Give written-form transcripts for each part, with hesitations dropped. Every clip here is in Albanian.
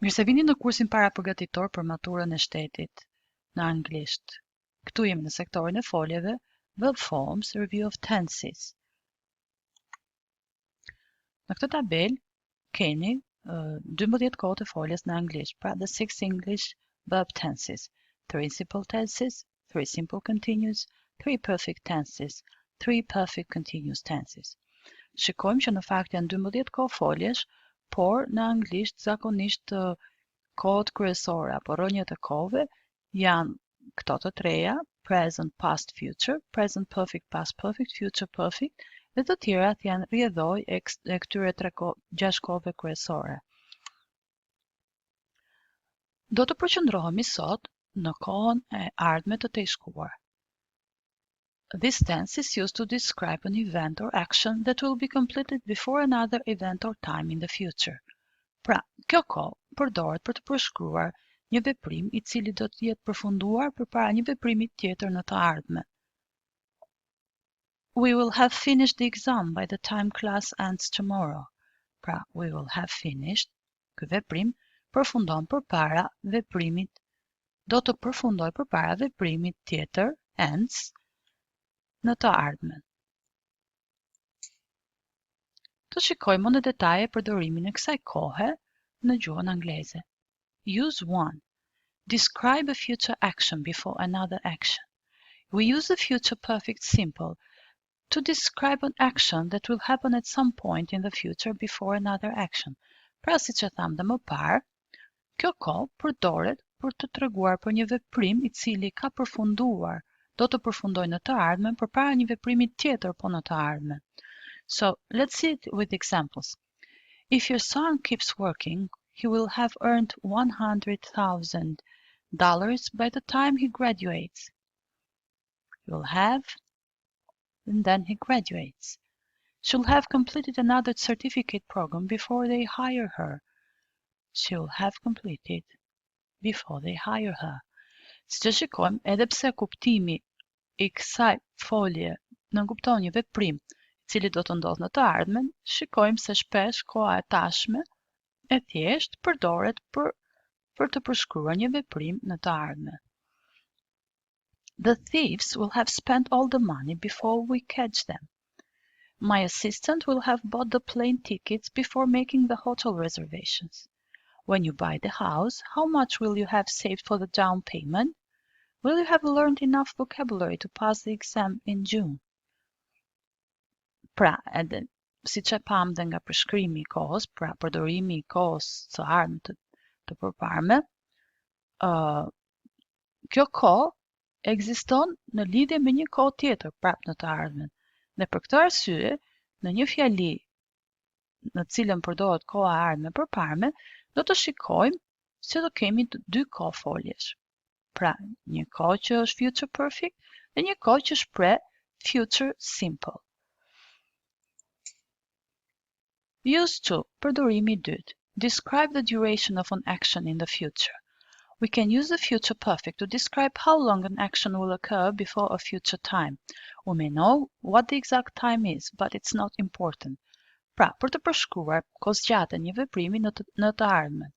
Mirë se vini në kursin para përgatitor për maturën e shtetit në anglisht. Këtu jemi në sektorin e foljeve, verb forms, review of tenses. Në këtë tabel keni 12 kohët e foljes në anglisht, pra the 6 English verb tenses, 3 simple tenses, 3 simple continuous, 3 perfect tenses, 3 perfect continuous tenses. Shikojmë që në fakt janë 12 kohë foljesh, por në anglisht zakonisht kohët kryesore apo rrënjët e kohëve janë këto të treja, present, past, future, present perfect, past perfect, future perfect, dhe të tjerat janë rrjedhoj e këtyre 6 kohëve kryesore. Do të përqendrohemi sot në kohën e ardhme të shkuar. This tense is used to describe an event or action that will be completed before another event or time in the future. Pra, kjo kohë përdoret për të përshkruar një veprim i cili do të jetë përfunduar përpara një veprimi tjetër në të ardhmen. We will have finished the exam by the time class ends tomorrow. Pra, we will have finished, ky veprim përfundon përpara veprimit, do të përfundoj përpara veprimit tjetër, ends, në të ardhmen. Të shikojmë në detaje përdorimin e kësaj kohe në gjuhën angleze. Use 1. Describe a future action before another action. We use the future perfect simple to describe an action that will happen at some point in the future before another action. Pra, si që thamë dhe më parë, kjo kohë përdoret për të treguar për një veprim i cili ka përfunduar, do të përfundojë në të ardhmen përpara një veprimi tjetër po në të ardhmen. So, let's see it with examples. If your son keeps working, he will have earned $100,000 by the time he graduates. He will have, and then he graduates. She'll have completed another certificate program before they hire her. She'll have completed before they hire her. Si që shikojmë, edhe pse kuptimi i kësaj folje në kupton një veprim cili do të ndodhë në të ardhmen, shikojmë se shpesh koha e tashme e thjesht përdoret për të përshkruar një veprim në të ardhmen. The thieves will have spent all the money before we catch them. My assistant will have bought the plane tickets before making the hotel reservations. When you buy the house, how much will you have saved for the down payment? Will you have learned enough vocabulary to pass the exam in June? Pra, edhe si që pam dhe nga përshkrimi i kohës, pra përdorimi i kohës së ardhmen të përparme, kjo kohë ekziston në lidhje me një kohë tjetër prap në të ardhmen. Dhe për këtë arsye, në një fjali në cilën përdoret koha e ardhme përparme, do të shikojmë se do kemi dy kohë foljesh. Pra, një kohë që është future perfect dhe një kohë që shpreh future simple. Use 2, përdorimi i dytë. Describe the duration of an action in the future. We can use the future perfect to describe how long an action will occur before a future time. We may know what the exact time is, but it's not important. Pra, për të përshkruar kohëzgjatjen një veprimi në të ardhmen,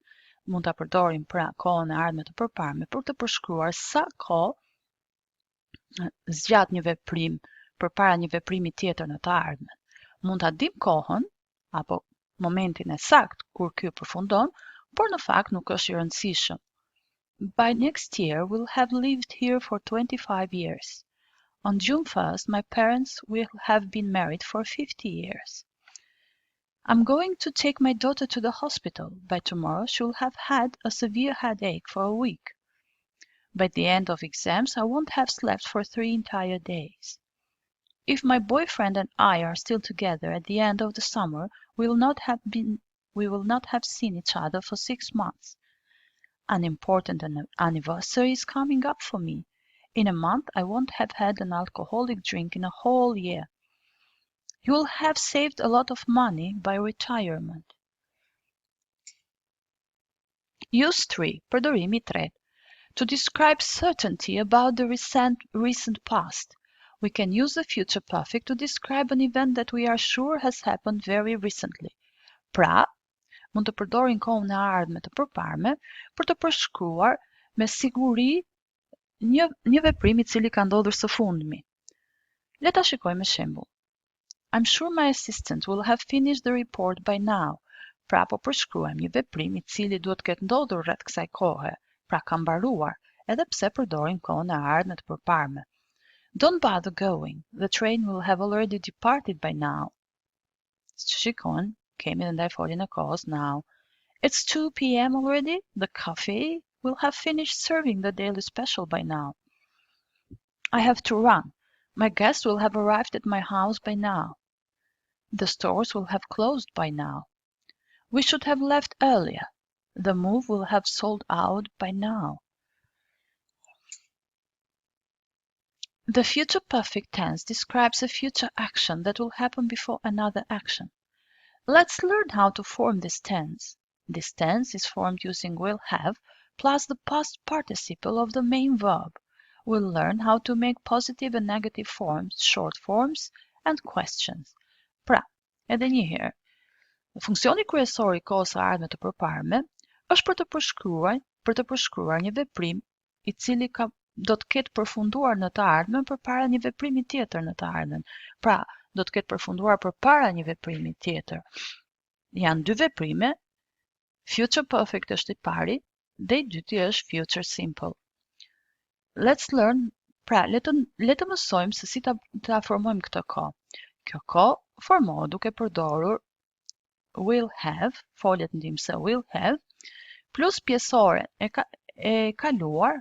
mund ta përdorim pra kohën e ardhme të përparme për të përshkruar sa kohë zgjat një veprim përpara një veprimi tjetër në të ardhmen. Mund ta dim kohën apo momentin e sakt kur ky përfundon, por në fakt nuk është i rëndësishëm. By next year, we'll have lived here for 25 years. On June 1st, my parents will have been married for 50 years. I'm going to take my daughter to the hospital. By tomorrow, she will have had a severe headache for a week. By the end of exams, I won't have slept for 3 entire days. If my boyfriend and I are still together at the end of the summer, we will not have seen each other for 6 months. An important anniversary is coming up for me. In a month, I won't have had an alcoholic drink in a whole year. You will have saved a lot of money by retirement. Use 3, përdorimi i tretë. To describe certainty about the recent past. We can use the future perfect to describe an event that we are sure has happened very recently. Pra, Mund të përdorin kohën e ardhme të përparme për të përshkruar me siguri një veprim I cili ka ndodhur së fundmi. Le ta shikojmë shembull. I'm sure my assistant will have finished the report by now. Pra po përshkruajmë një veprim I cili duhet të ketë ndodhur rreth kësaj kohe, pra ka mbaruar, edhe pse përdorim kohën e ardhme të përparme. Don't bother going. The train will have already departed by now. Siç shikon, kemi edhe ndaj foljen e kohës now. It's 2 p.m. already. The cafe will have finished serving the daily special by now. I have to run. My guest will have arrived at my house by now. The stores will have closed by now. We should have left earlier. The move will have sold out by now. The future perfect tense describes a future action that will happen before another action. Let's learn how to form this tense. This tense is formed using will have plus the past participle of the main verb. We'll learn how to make positive and negative forms, short forms, and questions. Pra, edhe një herë, funksioni kryesor I kohës së ardhme të përparme është për të përshkruar një veprim I cili do të ketë përfunduar në të ardhmen përpara një veprimi tjetër në të ardhmen. Pra, do të ketë përfunduar përpara një veprimi tjetër. Janë dy veprime, future perfect është I pari dhe I dyti është future simple. Let's learn, pra, le të mësojmë se si ta formojmë këtë kohë. Kjo kohë formohet duke përdorur will have, foljet ndihmëse will have, plus pjesoren e kaluar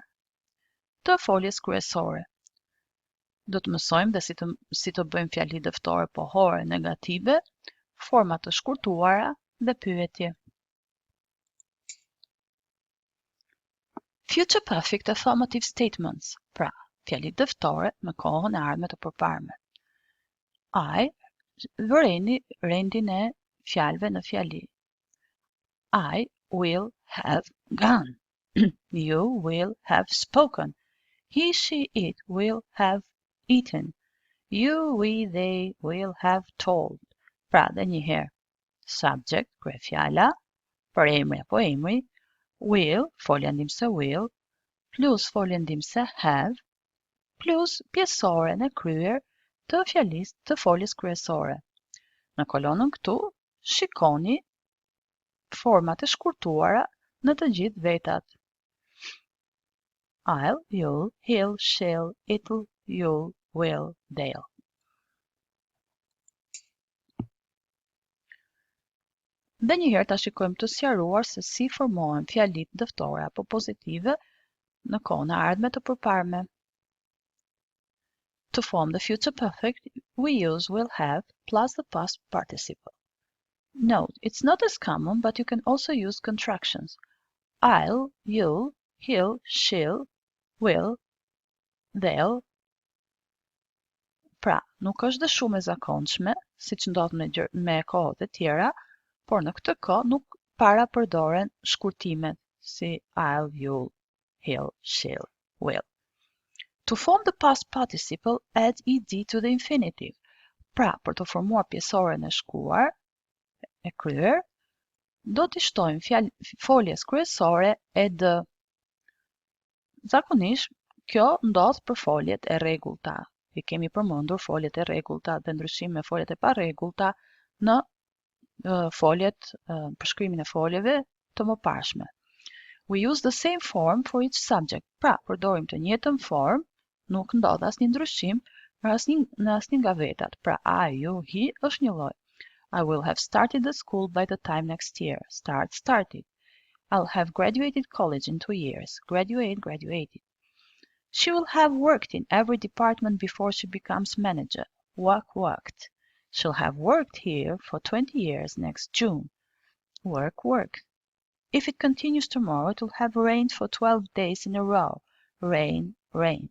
të foljes kryesore. Do të mësojmë dhe si të bëjmë fjali dëftore pohore negative, forma të shkurtuara dhe pyetje. Future perfect affirmative statements, pra, fjali dëftore me kohën e ardhme të përparme. I, vëreni rendin e fjalëve në fjali. I will have gone. You will have spoken. He, she, it will have eaten. You, we, they will have told. Pra, dhe një herë. Subject, kryefjala, për emri apo emri, will, folja ndihmëse will, plus folja ndihmëse have, plus pjesoren e kryer të fjalisë të foljes kryesore. Në kolonën këtu, shikoni format e shkurtuara në të gjithë vetat. I'll, you'll, he'll, she'll, it'll, you'll, will, they'll. Dhe njëherë ta shikojmë të sqaruar se si formohen fjalit dëftore apo pozitive në kohën e ardhme të përparme. To form the future perfect, we use will have plus the past participle. Note, it's not as common, but you can also use contractions. I'll, you'll, he'll, she'll, will, they'll. Pra, nuk është dhe shumë e zakonshme, siç ndodh me kohët e tjera, por në këtë kohë nuk para përdoren shkurtimet si I'll, you'll, he'll, she'll, will. To form the past participle, add ed to the infinitive. Pra, për të formuar pjesoren e shkuar, e kryer, do t'i shtojmë foljes kryesore ed. Zakonisht, kjo ndodh për foljet e rregullta. I kemi përmendur foljet e rregullta dhe ndryshim me foljet e parregullta në përshkrimin e foljeve të mëparshme. We use the same form for each subject. Pra, përdorim të njëjtën formë, nuk ndodh asnjë ndryshim në asnjë nga vetat. Pra, I, you, he është një lloj. I will have started the school by the time next year. Start, started. I'll have graduated college in 2 years. Graduate, graduated. She will have worked in every department before she becomes manager. Work, worked. She'll have worked here for 20 years next June. Work, work. If it continues tomorrow, it will have rained for 12 days in a row. Rain, rain.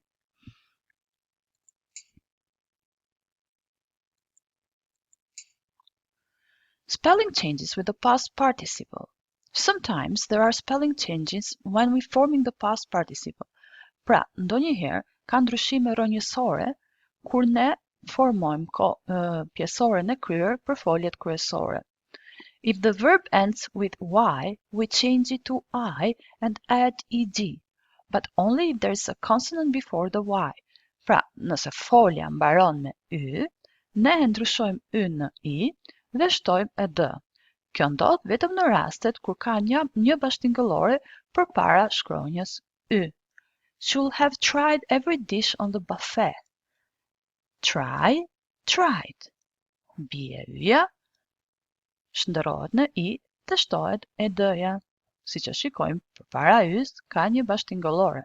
Spelling changes with the past participle. Sometimes there are spelling changes when we're forming the past participle. Pra, ndonjëherë ka ndryshime rrënjësore kur ne formojmë pjesoren e kryer për foljet kryesore. If the verb ends with y, we change it to I and add ed, but only if there is a consonant before the y. Pra, nëse folja mbaron me y, ne e ndryshojmë y në i dhe shtojmë ed. Kjo ndodh vetëm në rastet kur ka një bashkëtingëllore përpara shkronjës y. Should have tried every dish on the buffet. Try, tried. Bie yja, shndërrohet në i dhe shtohet ed-ja. Siç e shikojmë, përpara y-s ka një bashkëtingëllore.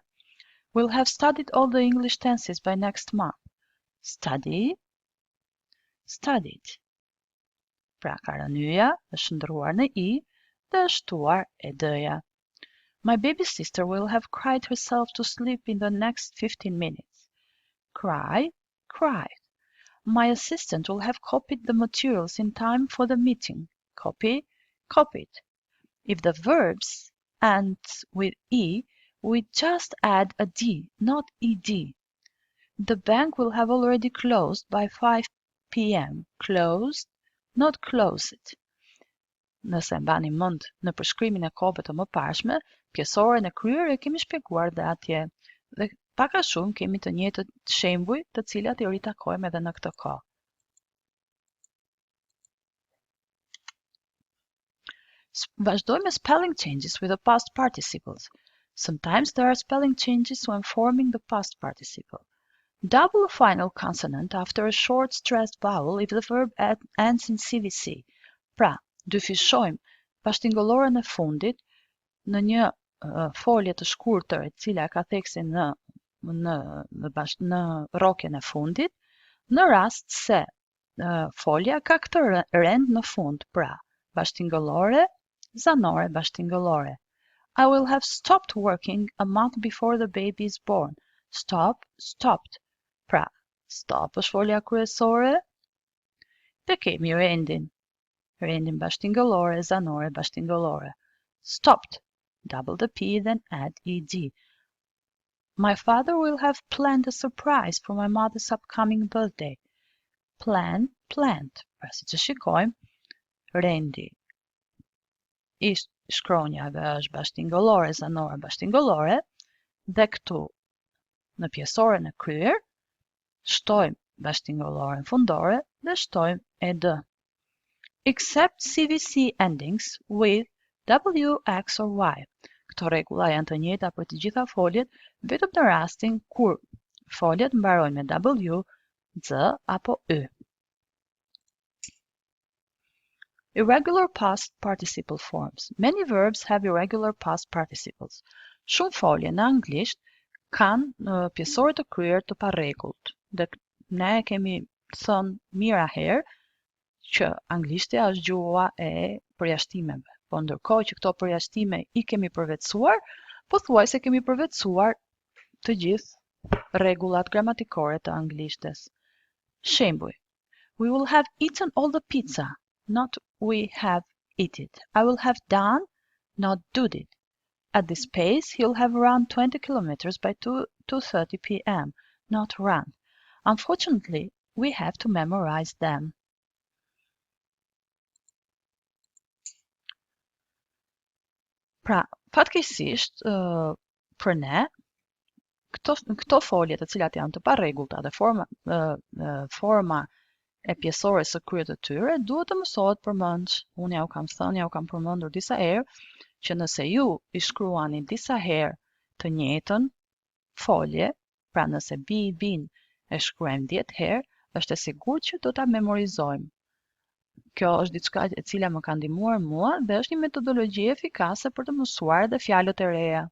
We'll have studied all the English tenses by next month. Study, studied. Pra ka rënë y-ja, është shndërruar në i dhe është shtuar ed-ja. My baby sister will have cried herself to sleep in the next 15 minutes. Cry, cried. My assistant will have copied the materials in time for the meeting. Copy, copied. If the verbs end with e, we just add a d, not ed. The bank will have already closed by 5 p.m. Closed, not closed. Nëse mbani mend në përshkrimin e kohëve të mëparshme, pjesoren e kryer e kemi shpjeguar dhe atje. Dhe pak a shumë kemi të njëjtët shembuj të cilat i ritakojmë edhe në këtë kohë. Vazhdojmë me spelling changes with the past participles. Sometimes there are spelling changes when forming the past participle. Double a final consonant after a short stressed vowel if the verb ends in CVC. Pra, dyfishojmë bashkëtingëlloren e fundit në një folje të shkurtër e cila ka theksin në rrokjen e fundit, në rast se folja ka këtë rend në fund, pra bashkëtingëllore, zanore, bashkëtingëllore. I will have stopped working a month before the baby is born. Stop, stopped. Pra, stop është folja kryesore dhe kemi rendin. Rendin bashkëtingëllore, zanore, bashkëtingëllore. Stopped. Double the P, then add ed. My father will have planned a surprise for my mother's upcoming birthday. Plan, planned. Pra si që shikojmë, rendi i shkronjave është bashkëtingëllore, zanore, bashkëtingëllore dhe këtu në pjesoren e kryer shtojmë bashkëtingëlloren fundore dhe shtojmë ed. Except CVC endings with W, X or Y. Këto rregulla janë të njëjta për të gjitha foljet, vetëm në rastin kur foljet mbarojnë me W, Z apo Y. Irregular past participle forms. Many verbs have irregular past participles. Shumë folje në anglisht kanë pjesore të kryer të parregullt. Dhe ne kemi thënë mira herë që anglishtja është gjuha e përjashtimeve. Po ndërkohë që këto përjashtime i kemi përvetësuar, pothuajse kemi përvetësuar të gjithë rregullat gramatikore të anglishtes. Shembuj: We will have eaten all the pizza, not we have eaten it. I will have done, not did it. At this pace, he'll have run 20 kilometers by 2:30 p.m., not run. Unfortunately, we have to memorize them. Pra, fatkeqësisht, për ne, këto folje të cilat janë të parregullta dhe forma e pjesores së kryet të tyre duhet të mësohet përmend. Unë ja u kam përmendur disa herë që nëse ju i shkruani disa herë të njëjtën folje, pra nëse bin e shkruajmë 10 herë, është e sigurt që do ta memorizojmë. Kjo është diçka e cila më ka ndihmuar mua dhe është një metodologji efikase për të mësuar edhe fjalët e reja.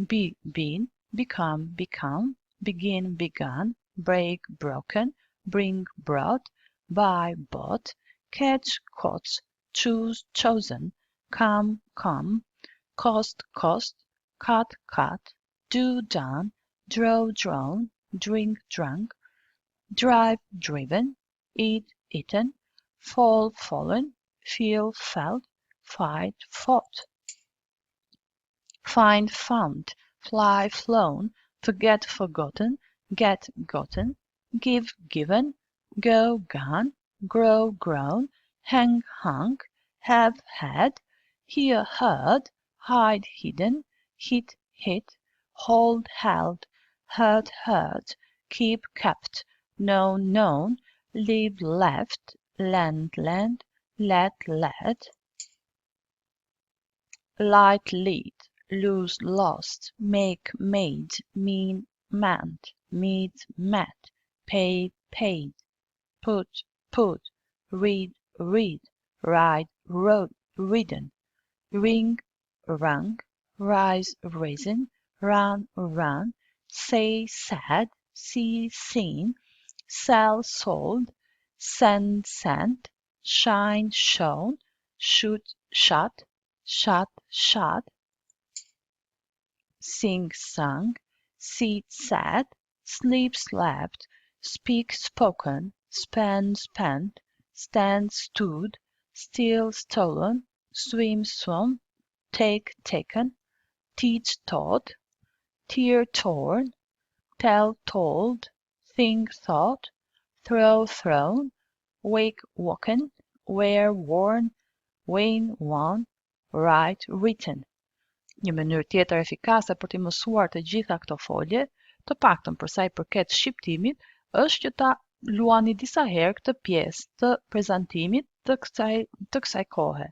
Be, been, become, become, begin, begun, break, broken, bring, brought, buy, bought, catch, caught, choose, chosen, come, come, cost, cost, cut, cut, do, done, draw, drawn, drink, drunk, drive, driven, eat, eaten, fall, fallen, feel, felt, fight, fought, find, found, fly, flown, forget, forgotten, get, gotten, give, given, go, gone, grow, grown, hang, hung, have had, hear heard, hide hidden, hit hit, hold held, heard heard, keep kept, known known, leave left, lend lent, let led, light lead, lose lost, make made, mean meant, meet met, paid paid, put put, read read, ride rode, ridden, ring rung, rise risen, run run, say said, see seen, sell sold, send sent, shine shone, shoot shut, shut shut, sing sung, sit sat, sleep slept, speak spoken, spend spent, stand stood, steal stolen, swim swum, take taken, teach taught, tear torn, tell told, think thought, throw thrown, wake woken, wear worn, wane won, write written. Një mënyrë tjetër efikase për të mësuar të gjitha këto folje, të paktën për sa i përket shqiptimit, është që ta luani disa herë këtë pjesë të prezantimit të kësaj kohe,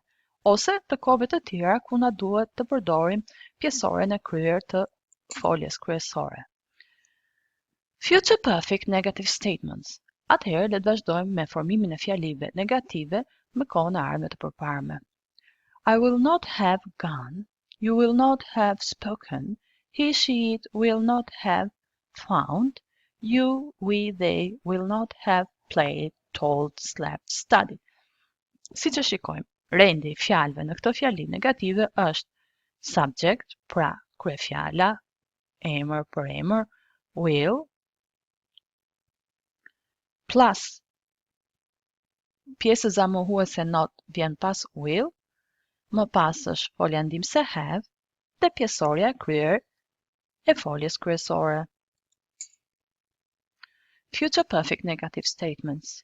ose të kohëve të tjera ku na duhet të përdorim pjesoren e kryer të foljes kryesore. Future perfect negative statements. Atëherë le të vazhdojmë me formimin e fjalive negative me kohën e ardhme të përparme. I will not have gone. You will not have spoken. He, she, it will not have found. You, we, they will not have played, told, slept, studied. Si që shikojmë, rendi i fjalëve në këtë fjali negative është subject, pra kryefjala, emër për emër, will, plus pjesëza mohuese not vjen pas will, më pas është folja ndihmëse have dhe pjesorja e kryer e foljes kryesore. Future perfect negative statements.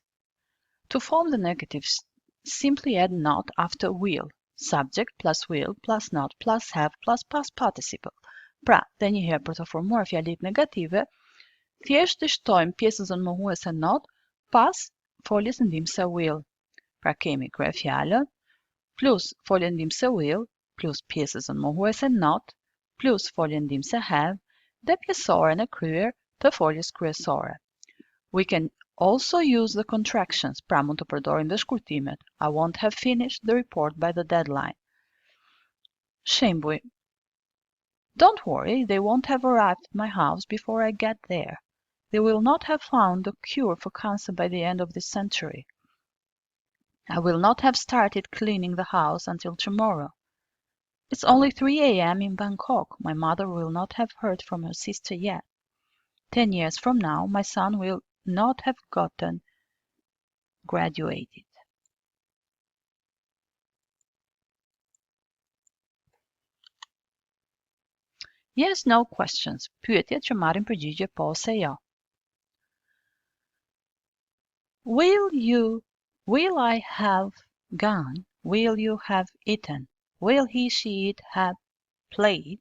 To form the negatives, simply add not after will, subject plus will plus not plus have plus past participle. Pra, dhe një herë për të formuar fjalit negative, thjesht të shtojmë pjesën mohuese not pas foljes ndihmëse will. Pra kemi kryefjalën plus foljen ndihmëse will plus pjesën mohuese not plus foljen ndihmëse have dhe pjesoren e kryer të foljes kryesore. We can also use the contractions, pra mund të përdorim dhe shkurtimet. I won't have finished the report by the deadline. Shembuj. Don't worry, they won't have arrived at my house before I get there. They will not have found a cure for cancer by the end of this century. I will not have started cleaning the house until tomorrow. It's only 3 a.m. in Bangkok. My mother will not have heard from her sister yet. 10 years from now, my son will not have gotten graduated. Yes, no questions. Pyetjet që marrin përgjigje po ose jo. Will I have gone? Will you have eaten? Will he, she, it have played?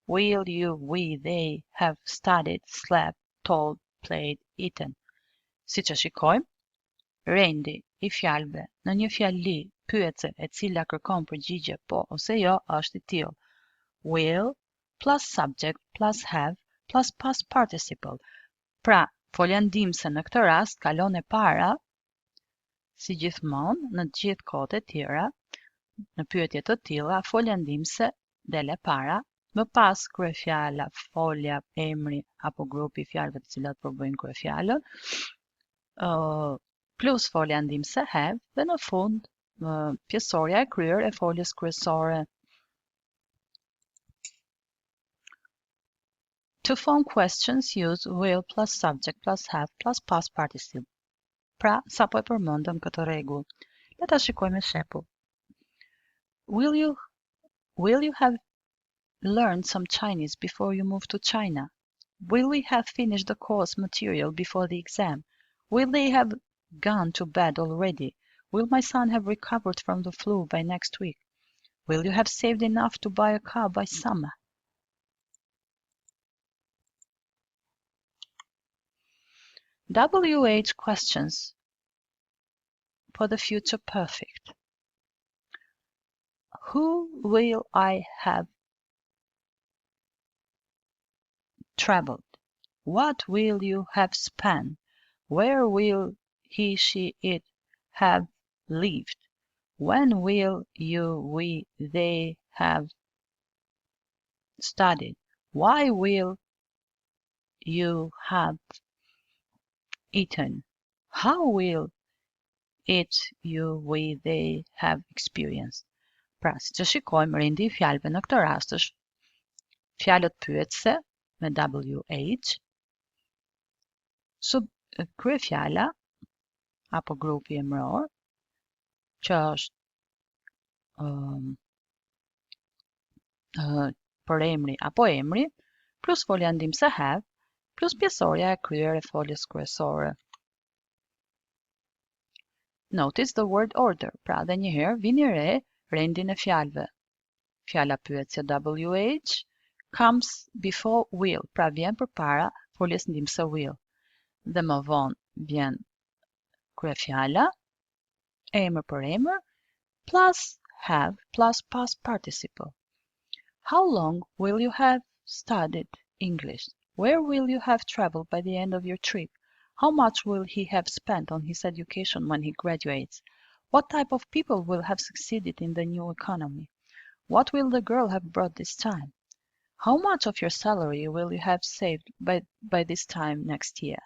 Will you, we, they have studied, slept, told, played, eaten? Si që shikojmë, rendi i fjalëve në një fjali pyetse e cila kërkon përgjigje po ose jo është i tillë. Will plus subject plus have plus past participle. Pra, folja ndihmëse në këtë rast kalon e para, si gjithmonë në të gjithë kohët e tjera, në pyetje të tilla, folja ndihmëse del e para, më pas kryefjala, folja, emri apo grupi i fjalëve të cilat përbëjnë kryefjalën, plus folja ndihmëse have dhe në fund pjesoria e kryer e foljes kryesore. To form questions, use will plus subject plus have plus past participle. Pra, sapo e përmendëm këtë rregull. Le ta shikojmë me shembull. Will you have learned some Chinese before you moved to China? Will we have finished the course material before the exam? Will they have gone to bed already? Will my son have recovered from the flu by next week? Will you have saved enough to buy a car by summer? WH questions for the future perfect. Who will I have traveled? What will you have spent? Where will he, she, it have lived? When will you, we, they have studied? Why will you have eaten? How will it, you, we, they have experienced? Pra, si që shikojmë rindi I fjalëve në këtë rast është fjalët pyetse me WH, kryefjala apo grupi emëror që është përemri apo emri plus folja ndihmëse have plus pjesorja e kryer e foljes kryesore. Notice the word order, pra dhe njëherë vini re rendin e fjalëve. Fjala pyetje WH comes before will, pra vjen përpara foljes ndihmëse will. Dhe më vonë vjen kryefjala, emër për emër, plus have plus past participle. How long will you have studied English? Where will you have traveled by the end of your trip? How much will he have spent on his education when he graduates? What type of people will have succeeded in the new economy? What will the girl have brought this time? How much of your salary will you have saved by this time next year?